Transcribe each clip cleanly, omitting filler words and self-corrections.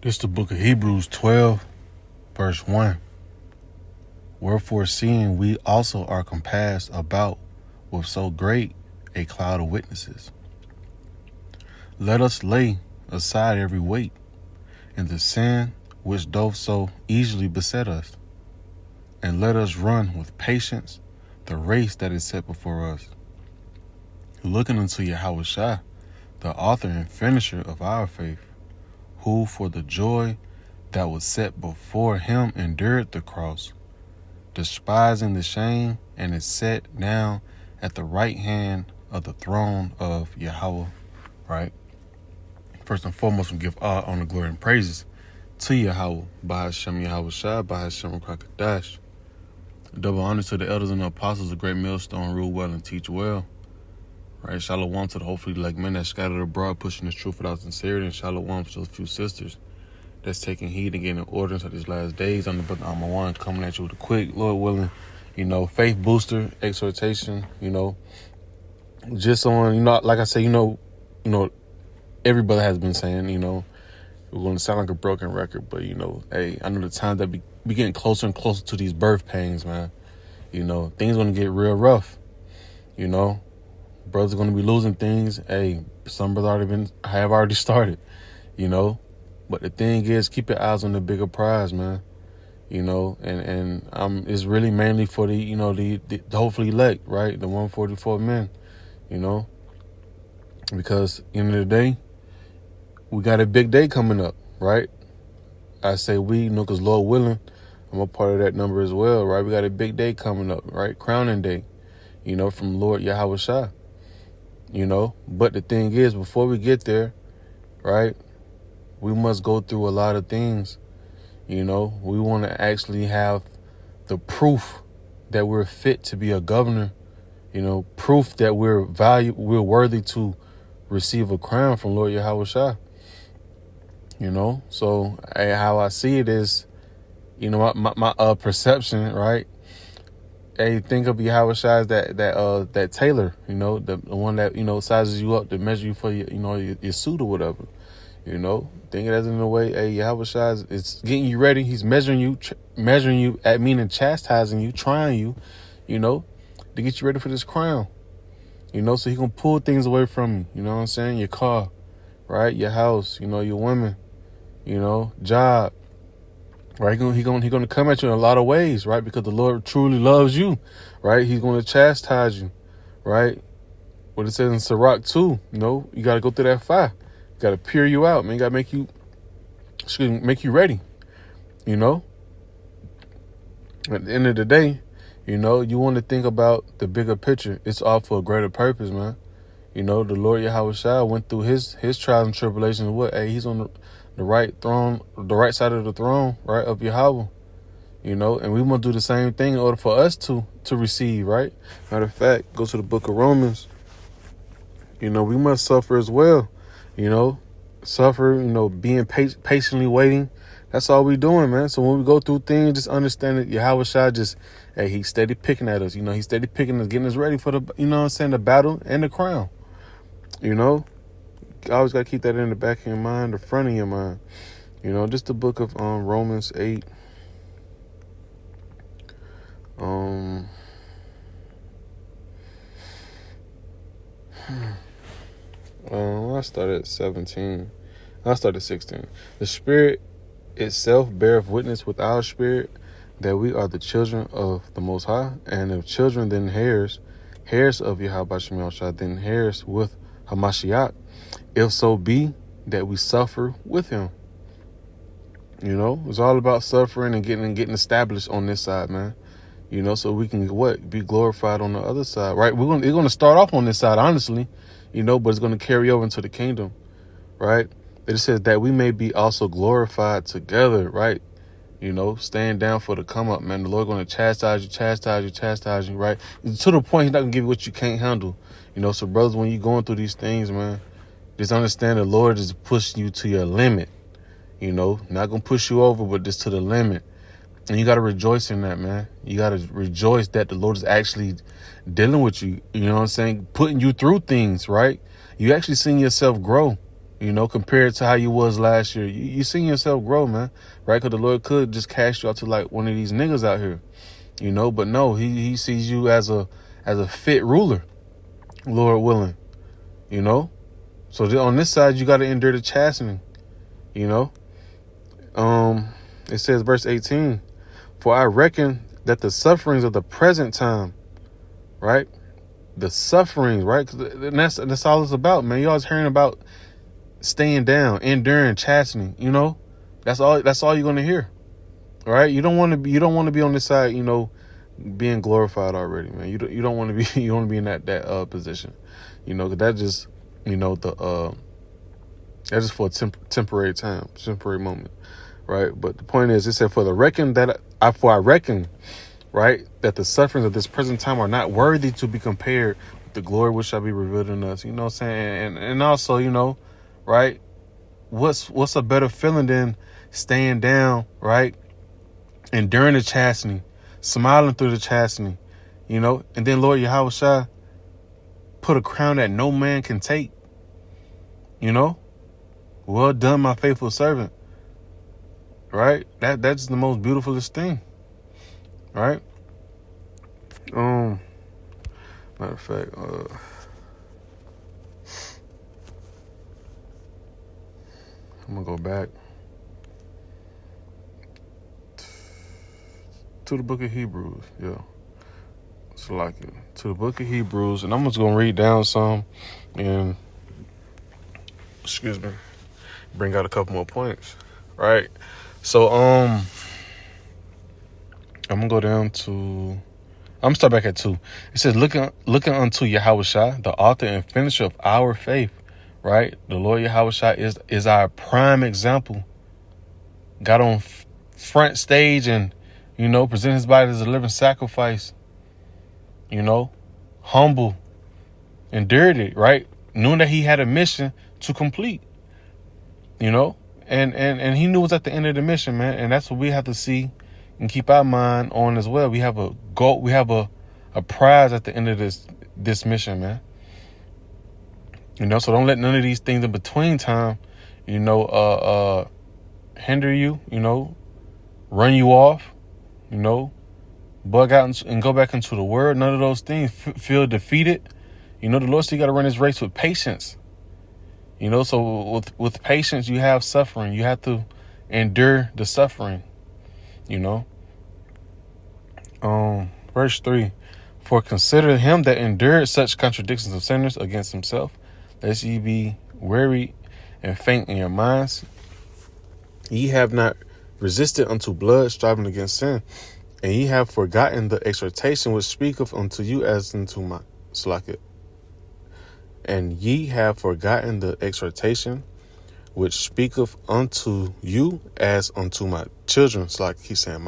This the book of Hebrews 12, verse 1. Wherefore, seeing we also are compassed about with so great a cloud of witnesses, let us lay aside every weight and the sin which doth so easily beset us, and let us run with patience the race that is set before us, looking unto Yahweh, the author and finisher of our faith, who for the joy that was set before him endured the cross, despising the shame, and is set down at the right hand of the throne of Yahweh. Right? First and foremost, we give all honor, glory, and praises to Yahweh, by Hashem Yahweh Shai, by Hashem Rakakadash. Double honor to the elders and the apostles of Great Millstone, rule well and teach well. Right? Shalom to the hopefully like men that scattered abroad, pushing this truth without sincerity, and shalom to those few sisters that's taking heed and getting orders of these last days. I'm the brother One coming at you with a quick, Lord willing, faith booster exhortation, just on, like I say, every brother has been saying, we're going to sound like a broken record, but, hey, I know the time that we getting closer and closer to these birth pains, man. Things going to get real rough, Brothers are going to be losing things. Hey, some brothers have already started, But the thing is, keep your eyes on the bigger prize, man. And it's really mainly for the hopefully elect, right? The 144 men, Because at the end of the day, we got a big day coming up, right? I say we, because Lord willing, I'm a part of that number as well, right? We got a big day coming up, right? Crowning day, from Lord Yahweh Shai. But the thing is, before we get there, right, we must go through a lot of things. We want to actually have the proof that we're fit to be a governor, proof that we're worthy to receive a crown from Lord Yahweh Shai. So how I see it is, my perception, right? Hey, think of Yahweh Shai as that tailor, the one that, sizes you up to measure you for your suit or whatever, think of it as in a way, hey, Yahweh Shai is getting you ready. He's measuring you at meaning chastising you, trying you, to get you ready for this crown, so he gonna pull things away from you, you know what I'm saying? Your car, right? Your house, your women, job. Right, he gonna come at you in a lot of ways, right? Because the Lord truly loves you, right? He's gonna chastise you, right? What it says in Sirach 2, you gotta go through that fire. Gotta pure you out, man. Gotta make you ready, At the end of the day, you want to think about the bigger picture. It's all for a greater purpose, man. The Lord Yahweh Shai went through his trials and tribulations. Hey, he's on the right throne, the right side of the throne, right, of Yahweh, and we want to do the same thing in order for us to receive, right? Matter of fact, go to the book of Romans. We must suffer as well, suffer, being patiently waiting. That's all we doing, man. So when we go through things, just understand that Yahweh Shai he's steady picking at us, he's steady picking us, getting us ready for the, the battle and the crown, You always got to keep that in the back of your mind, the front of your mind. Just the book of Romans 8. I started at 17. I started 16. The Spirit itself beareth witness with our spirit that we are the children of the Most High, and if children, then heirs of Yahweh Shem Yahushua, then heirs with Hamashiach, if so be that we suffer with him. It's all about suffering and getting established on this side, man. So we can be glorified on the other side, right? It's going to start off on this side, honestly, but it's going to carry over into the kingdom, right? It says that we may be also glorified together, right? Stand down for the come up, man. The Lord going to chastise you, right? To the point he's not going to give you what you can't handle. So brothers, when you're going through these things, man, just understand the Lord is pushing you to your limit, not going to push you over, but just to the limit. And you got to rejoice in that, man. You got to rejoice that the Lord is actually dealing with you. You know what I'm saying? Putting you through things, right? You actually seeing yourself grow. compared to how you was last year. You seen yourself grow, man, right? Because the Lord could just cast you out to like one of these niggas out here, but no, he sees you as a fit ruler, Lord willing, So on this side, you got to endure the chastening, It says, verse 18, for I reckon that the sufferings of the present time, right? The sufferings, right? And that's all it's about, man. You always hearing about staying down, enduring, chastening, That's all you're gonna hear. Right? You don't want to be on this side, being glorified already, man. You don't want to be you want to be in that position. Cause that just that's just for a temporary time, temporary moment. Right? But the point is, it said, for I reckon, right, that the sufferings of this present time are not worthy to be compared with the glory which shall be revealed in us. You know what I'm saying? And also, right, what's a better feeling than staying down, right, enduring the chastening, smiling through the chastening, and then Lord Yahweh Shai put a crown that no man can take. Well done, my faithful servant. Right? That's the most beautifulest thing. Right? Matter of fact, I'm gonna go back to the book of Hebrews. Yeah. It's like it. To the book of Hebrews, and I'm just gonna read down some and bring out a couple more points. Right? So I'm gonna go down to I'm gonna start back at 2. It says, looking unto Yahweh Shai, the author and finisher of our faith, right? The Lord Yahweh Shai is our prime example. Got on front stage and, present his body as a living sacrifice, humble, endured it, right? Knowing that he had a mission to complete, and he knew it was at the end of the mission, man. And that's what we have to see and keep our mind on as well. We have a goal. We have a prize at the end of this mission, man. So don't let none of these things in between time, hinder you, run you off, bug out and go back into the word. None of those things feel defeated. The Lord still got to run his race with patience. So with patience, you have suffering. You have to endure the suffering, Verse 3, for consider him that endured such contradictions of sinners against himself, lest ye be weary and faint in your minds. Ye have not resisted unto blood, striving against sin, and ye have forgotten the exhortation which speaketh unto you as unto my Slacket. And ye have forgotten the exhortation which speaketh unto you as unto my children. It's like he's saying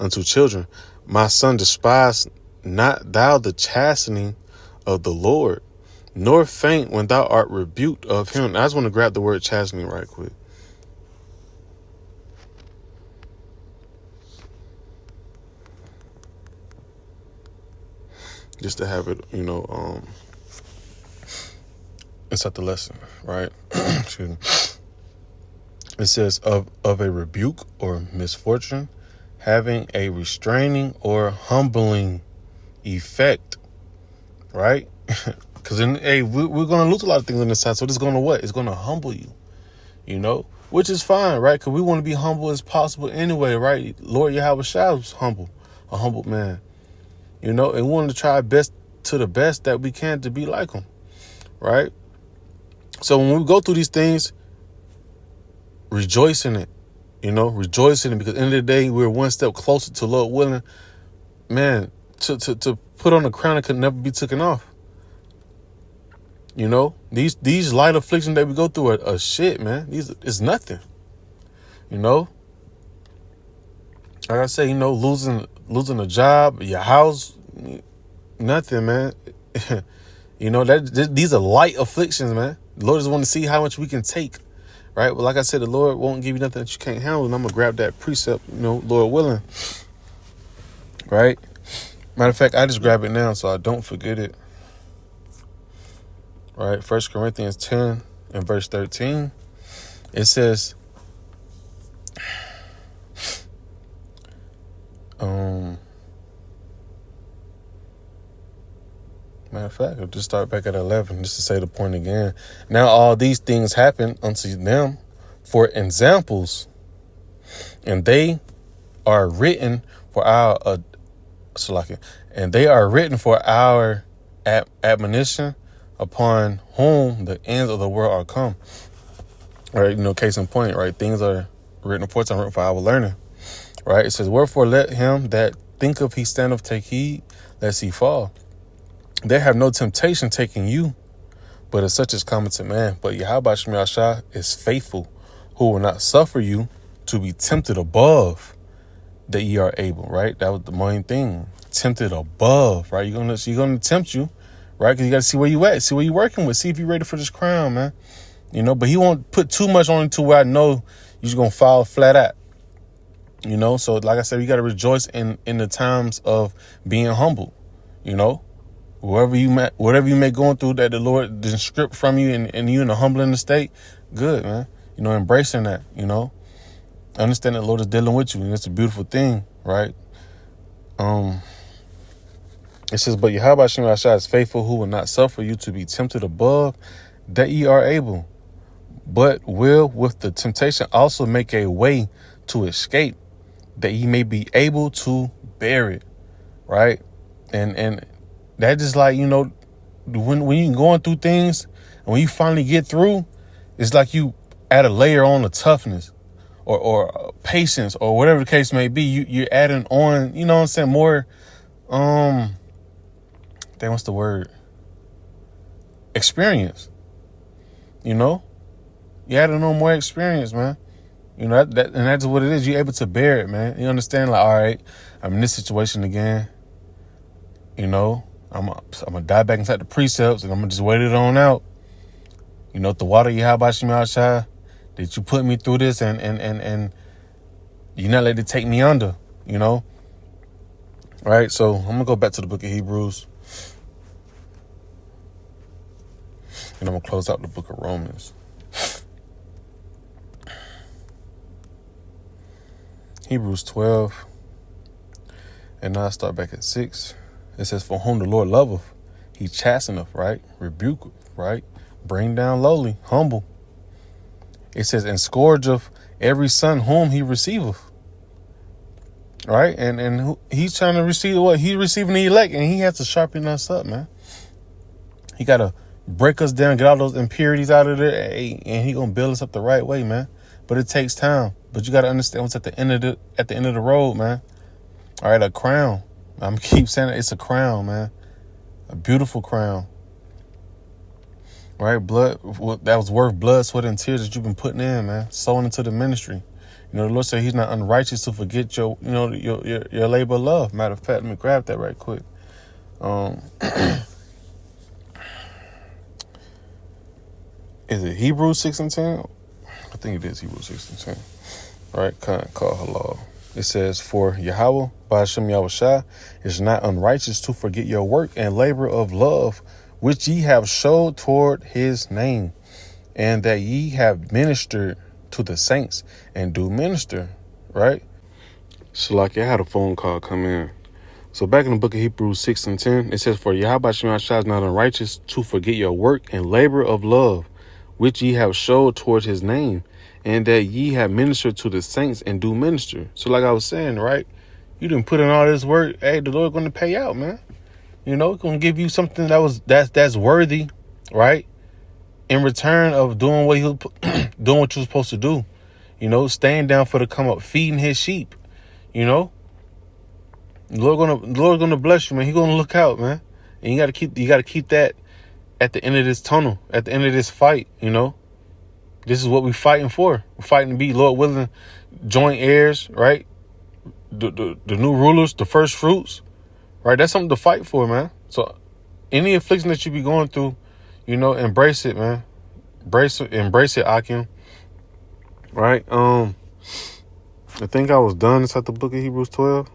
unto children. My son, despise not thou the chastening of the Lord, nor faint when thou art rebuked of him. I just want to grab the word chastening right quick. Just to have it, inside the lesson, right? Excuse me. It says of a rebuke or misfortune, having a restraining or humbling effect, right? Because we're going to lose a lot of things on this side. So this is going to what? It's going to humble you, which is fine, right? Because we want to be humble as possible anyway, right? Lord Yahweh Shai was humble, a humble man, and we want to try our best to the best that we can to be like him, right? So when we go through these things, rejoice in it, rejoice in it, because at the end of the day, we're one step closer to Lord willing, man, to put on a crown that could never be taken off. These light afflictions that we go through are shit, man. It's nothing, Like I say, losing a job, your house, nothing, man. These are light afflictions, man. The Lord just want to see how much we can take. Right. But like I said, the Lord won't give you nothing that you can't handle. And I'm going to grab that precept, Lord willing. Right. Matter of fact, I just grab it now so I don't forget it. Right. 1 Corinthians 10, in verse 13, it says, matter of fact, I'll just start back at 11 just to say the point again. Now all these things happen unto them for examples, and they are written for our and they are written for our admonition, upon whom the ends of the world are come. Right, case in point, right? Things are written aforetime, written for our learning. Right? It says, wherefore let him that thinketh he standeth take heed lest he fall. They have no temptation taking you, but as such is common to man. But Yahweh Shem Yahshua is faithful, who will not suffer you to be tempted above that ye are able. Right? That was the main thing. Tempted above. Right? You're gonna tempt you. Right? Because you got to see where you at, see what you working with, see if you're ready for this crown, man. But he won't put too much on it to where I know you're just gonna fall flat out. So like I said, you got to rejoice in the times of being humble. Whatever you may going through that the Lord didn't strip from you and you in a humbling state, good, man. Embracing that, understand that the Lord is dealing with you, and it's a beautiful thing, right? It says, but Yahweh Shem Yahshua is faithful, who will not suffer you to be tempted above that ye are able, but will with the temptation also make a way to escape, that ye may be able to bear it, right? And that just like, when you're going through things, and when you finally get through, it's like you add a layer on the toughness or patience or whatever the case may be. You're adding on, more, what's the word? Experience, You're adding on more experience, man. And that's what it is. You're able to bear it, man. You understand? Like, all right, I'm in this situation again. I'm gonna dive back inside the precepts, and I'm gonna just wait it on out. The water Yahweh Shem Yahshua, that you put me through this, and you're not letting it take me under. All right. So I'm gonna go back to the book of Hebrews, and I'm gonna close out the book of Romans. Hebrews 12, and now I start back at 6. It says, for whom the Lord loveth, he chasteneth, right? Rebuketh, right? Bring down lowly, humble. It says, and scourgeth every son whom he receiveth. Right? And he's trying to receive what? He's receiving the elect, and he has to sharpen us up, man. He got to break us down, get all those impurities out of there, and he going to build us up the right way, man. But it takes time. But you got to understand what's at the end of the road, man. All right, a crown. I'm going to keep saying it. It's a crown, man. A beautiful crown. Right? Blood, that was worth blood, sweat, and tears that you've been putting in, man. Sowing into the ministry. The Lord said he's not unrighteous to forget your labor of love. Matter of fact, let me grab that right quick. Is it Hebrews 6:10? I think it is Hebrews 6:10. Right? Call her law. It says, for Yahweh, Ba'ashem Yahushua, is not unrighteous to forget your work and labor of love, which ye have showed toward his name, and that ye have ministered to the saints and do minister. Right? So like I had a phone call come in. So back in the book of Hebrews 6:10, it says, for Yahweh Shem Yahshua is not unrighteous to forget your work and labor of love, which ye have showed towards his name, and that ye have ministered to the saints and do minister. So like I was saying, right, you didn't put in all this work. Hey, the Lord going to pay out, man. Going to give you something that's worthy, right? In return of doing what doing what you're supposed to do, staying down for the come up, feeding his sheep, The Lord gonna bless you, man. He gonna look out, man. And you gotta keep that at the end of this tunnel, at the end of this fight, This is what we're fighting for. We're fighting to be, Lord willing, joint heirs, right? The new rulers, the first fruits, right? That's something to fight for, man. So any affliction that you be going through, embrace it, man. Embrace it, Akim. Right? I think I was done inside the book of Hebrews 12.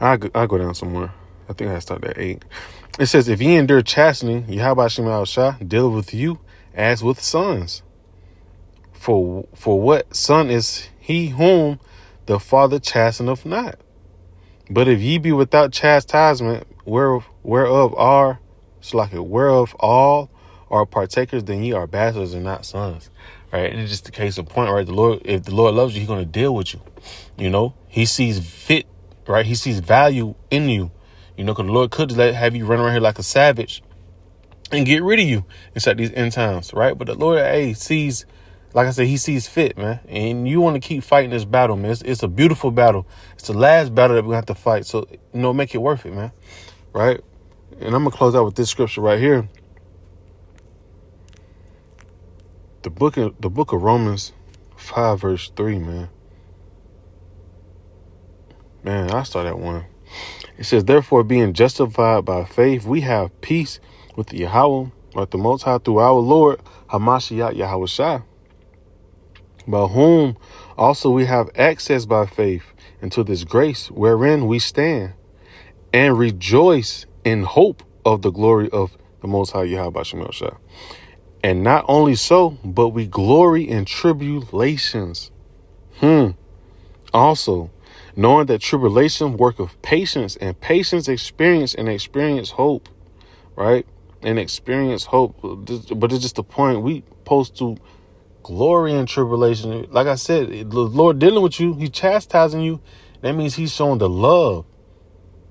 I'll go down somewhere. I think I started at 8. It says, if ye endure chastening, Yahweh Shem Shah deal with you as with sons. For what son is he whom the Father chasteneth not? But if ye be without chastisement, whereof all are partakers, then ye are bastards and not sons. Right? And it's just the case of point, right? If the Lord loves you, he's going to deal with you. You know, he sees fit, right? He sees value in you. You know, because the Lord could have you run around here like a savage and get rid of you inside these end times, right? But the Lord, sees, like I said, he sees fit, man. And you want to keep fighting this battle, man. It's a beautiful battle. It's the last battle that we're going to have to fight. So, make it worth it, man. Right? And I'm going to close out with this scripture right here. The book of Romans 5, verse 3, man. Man, I start at 1. It says, therefore, being justified by faith, we have peace with the Yahweh, or the Most High, through our Lord, Hamashiach Yahweh Shai, by whom also we have access by faith into this grace wherein we stand, and rejoice in hope of the glory of the Most High Yahweh Shem Shai. And not only so, but we glory in tribulations. Also, knowing that tribulation work of patience, and patience experience, and experience hope, right? And experience hope. But it's just the point. We supposed to glory in tribulation. Like I said, the Lord dealing with you, he chastising you. That means he's showing the love.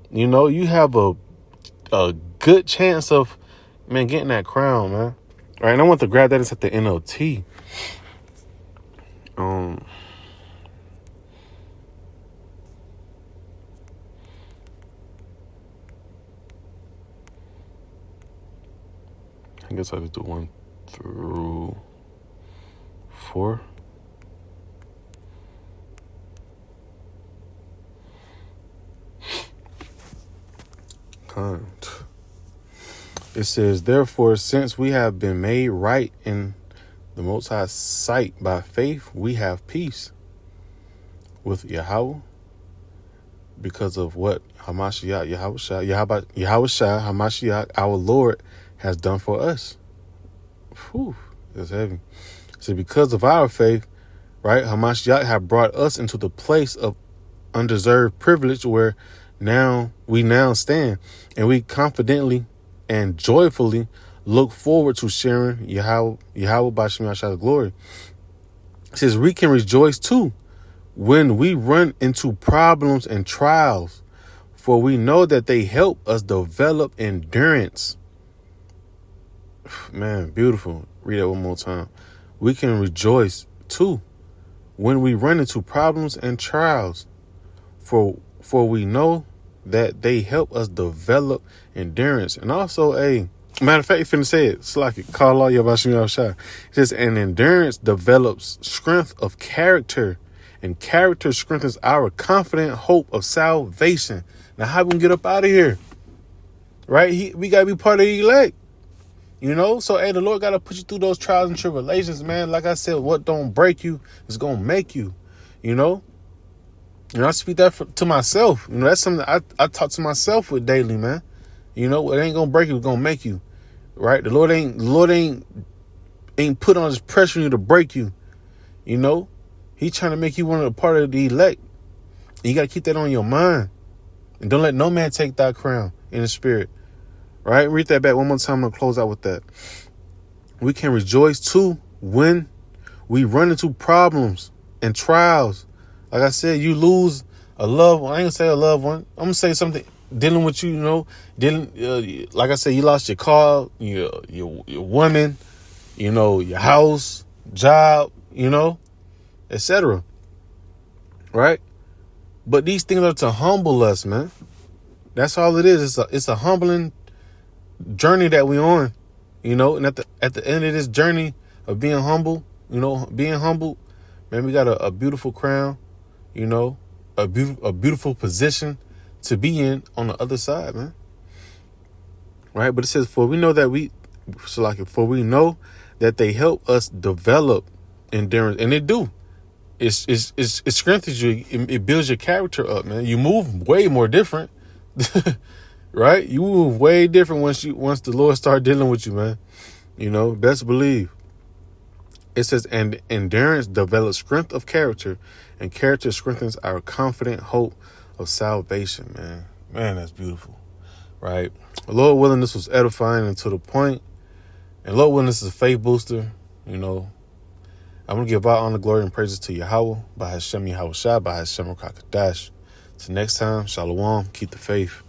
You know, you have a good chance of, man, getting that crown, man. All right, and I want to grab that. It's at the NLT. I guess I could do 1 through 4. It says, therefore, since we have been made right in the Most High's sight by faith, we have peace with Yahweh, because of what Hamashiach Yahweh Shai Hamashiach, our Lord, has done for us. Whew, that's heavy. So because of our faith, right, Hamashiach have brought us into the place of undeserved privilege where we now stand, and we confidently and joyfully look forward to sharing Yahweh B'Shem Yahshua's glory. It says we can rejoice too when we run into problems and trials, for we know that they help us develop endurance. Man, beautiful. Read that one more time. We can rejoice too when we run into problems and trials, for we know that they help us develop endurance. And also, matter of fact, you finna say it. It's like it. Call all your Bashim Shai. It says, and endurance develops strength of character, and character strengthens our confident hope of salvation. Now, how we can get up out of here? Right? We gotta be part of the elect. You know? So, the Lord gotta put you through those trials and tribulations, man. Like I said, what don't break you is gonna make you. You know? And I speak that to myself. You know, that's something I talk to myself with daily, man. You know, it ain't gonna break you, it's gonna make you. Right? The Lord ain't put on this pressure on you to break you. You know? He's trying to make you one of the part of the elect. And you gotta keep that on your mind. And don't let no man take thy crown in the spirit. Right? Read that back one more time. I'm gonna close out with that. We can rejoice too when we run into problems and trials. Like I said, you lose a loved one. I ain't gonna say a loved one. I'm gonna say something dealing with you, you know, like I said, you lost your car, your woman, you know, your house, job, you know, etc. Right? But these things are to humble us, man. That's all it is. It's a humbling journey that we're on, you know. And at the end of this journey of being humble, you know, man, we got a beautiful crown, you know, a beautiful position to be in on the other side, man. Right? But it says, for we know that they help us develop endurance, and they do. It strengthens you. It builds your character up, man. You move way more different. right? You move way different once the Lord start dealing with you, man. You know, best believe. It says, and endurance develops strength of character, and character strengthens our confident hope of salvation, man. Man, that's beautiful, right? Lord willing, this was edifying and to the point. And Lord willing, this is a faith booster. You know, I'm going to give all honor, glory, and praises to Yahweh, by Hashem Yahweh Shai, by Hashem Rakakadash. Till next time, Shalom, keep the faith.